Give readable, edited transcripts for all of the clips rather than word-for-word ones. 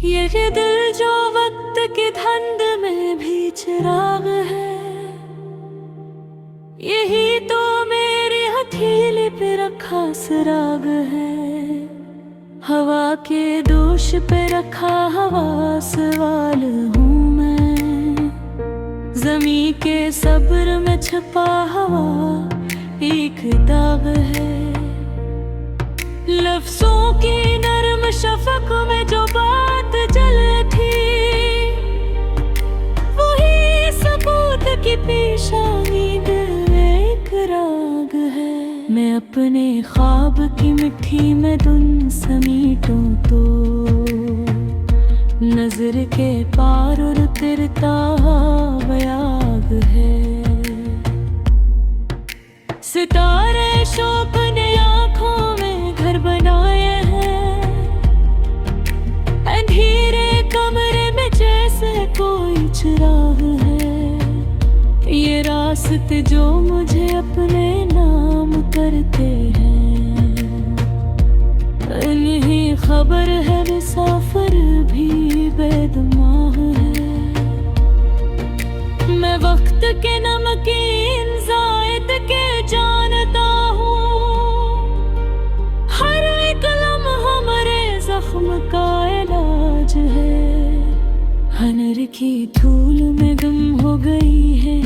ये दिल जो वक्त की धुंध में भी चिराग है, यही तो मेरी हथेली पे रखा सिराग है। हवा के दोष पे रखा हवा सवाल हूँ मैं, ज़मी के सब्र में छुपा हवा एक दाग है। लफ्ज़ों की नरम शफक में जो बात जल थी, वही सबूत की पेशानी दिल में एक राग है। मैं अपने ख्वाब की मिट्टी में धुन समेटूं तो नजर के पार उतरता बयाग है। सितारे शौक ने आँखों में घर बनाए हैं, अंधेरे कमरे में जैसे कोई चिराग है। ये रास्ते जो मुझे अपने नाम करते हैं, इन्हीं खबर है मुसाफिर भी बेदमाग है। मैं वक्त के नमकीन जायद के जानता हूँ, हर एक लम्हा मरे जख्म का इलाज है। हनर की धूल में गुम हो गई है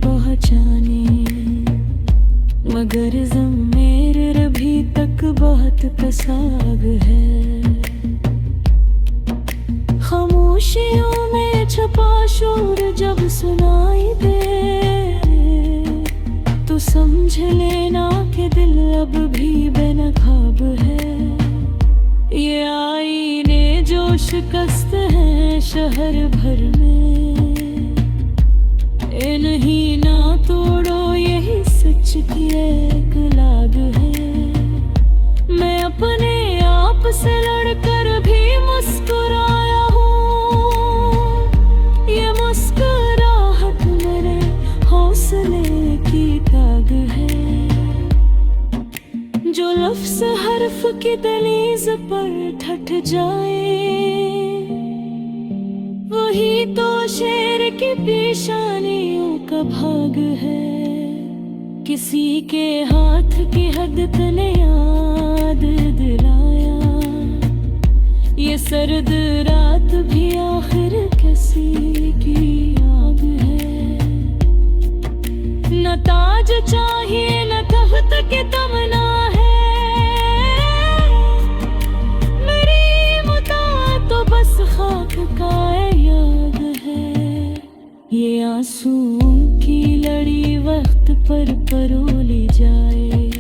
पहचाने, मगर ज़मीर अभी तक बहुत पसाग है। खामोशियों में छुपा शोर जब सुनाई दे, तो समझ लेना कि दिल अब भी बेनकाब है। ये आईने जो शिकस्त हैं शहर भर में, इन्हीं ना तोड़ो यही सच की एक लाग है। मैं अपने आप से लड़कर भी मुस्कुराया हूँ, ये मुस्कुराहट मेरे हौसले की ताग है। जो लफ्ज़ हर्फ की दहलीज़ पर ठठ जाए, वही तो शेर की पेशानियों का भाग है। किसी के हाथ की हद ने याद दिलाया, ये सर्द रात भी आखिर किसी की आग है। न ताज चाहिए न तख्त की तमन्ना है, मेरी मुता तो बस खाक का याद है। ये आंसुओं की लड़ी वक्त पर परोली जाए,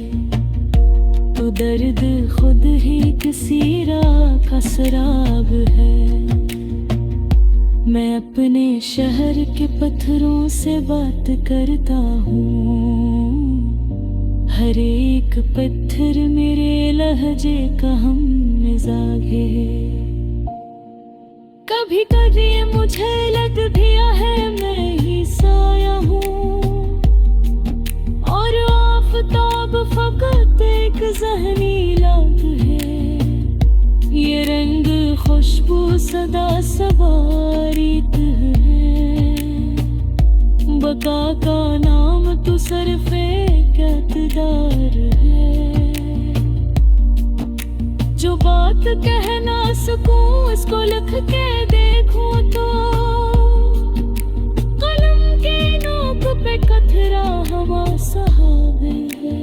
तो दर्द खुद ही किसी राह का सराग है। मैं अपने शहर के पत्थरों से बात करता हूँ, हर एक पत्थर मेरे लहजे का हम मिजाज है। कभी कभी मुझे लग दिया है मैं ही साया हूँ, और आफताब फकत एक ज़हनी लाग है। ये रंग खुशबू सदा सवारीत है, बका का नाम तो सरफे इक़्तिदार है। जो बात कह ना सकूं इसको लिख के देखूं तो, कलम के नोक पे कतरा हवा सहाबे है।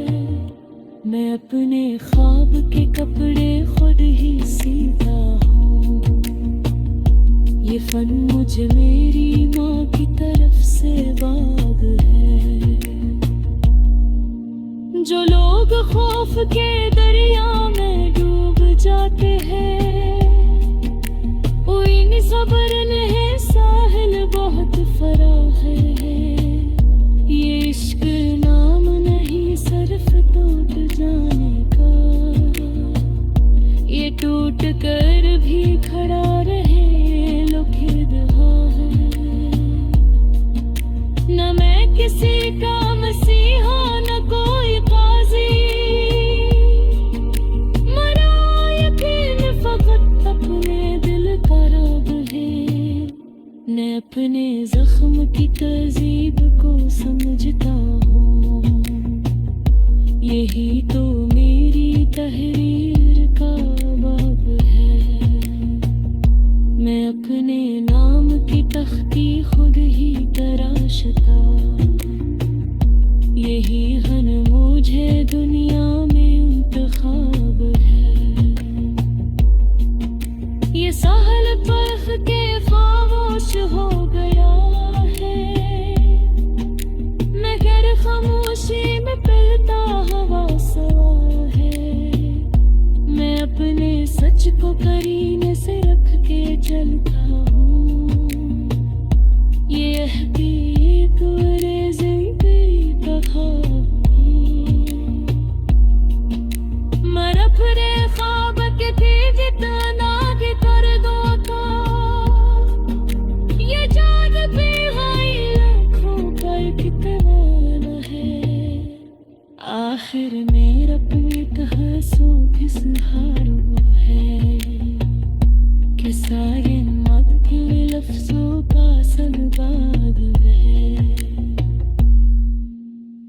मैं अपने ख्वाब के कपड़े खुद ही सीता हूँ, ये फन मुझे मेरी माँ की तरफ से बाग है। जो लोग खौफ के दरिया में डूब जाते हैं, वो इन सब्र नहीं साहिल बहुत फराख है। ये इश्क नाम नहीं सिर्फ टूट जाने का, ये टूट कर भी खड़ा रहे लुखिद है। न मैं किसी का मसीहा न कोई काजी, मरा यकीन फकत अपने दिल का अपने जख्म की तहजीब को समझता हूँ, यही तो मेरी तहरीर का बाब है। मैं अपने नाम की तख्ती खुद ही तराशता, यही हन मुझे दुनिया में इंतखाब है। ये साहल परख के खामोश हो गया है, मैं गैर खामोशी में पिलता हवा सवा है। मैं अपने सच को करीने से रख के चलता हूँ, ये अहदी एक बड़े जिंदगी का ख्वाब है। मर अपने ख्वाब के थी जितना भी कर दो था, ये जान भी गई लाखों पर कितना न है। आखिर मेरा पेट हंसों के सहारों है, किसा ये मद के लफ्जों का सनबाग है।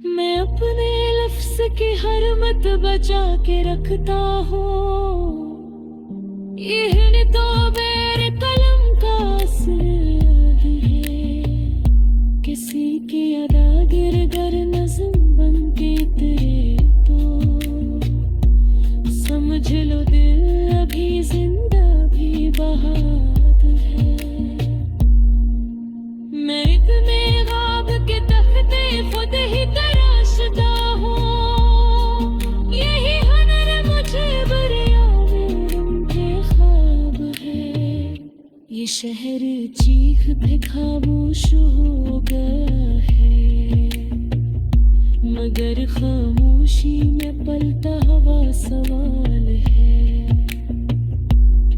मैं अपने लफ्ज की हरमत बचा के रखता हूँ, यही तो मेरे कलम का असर है। किसी की अदा गिर गर नज़्म बन के तेरे तो समझ लो दिल अभी जिंदा भी बहाद है। मैं इतने ख्वाब के तख्ते खुद ही तराशता हूँ, यही हुनर मुझे बरिया में उनके ख्वाब है। ये शहर चीख पे खामोश हो गया है, मगर खामोशी में पलता हवा सवाल है।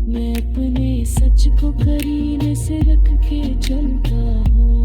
मैं अपने सच को करीने से रख के चलता हूँ,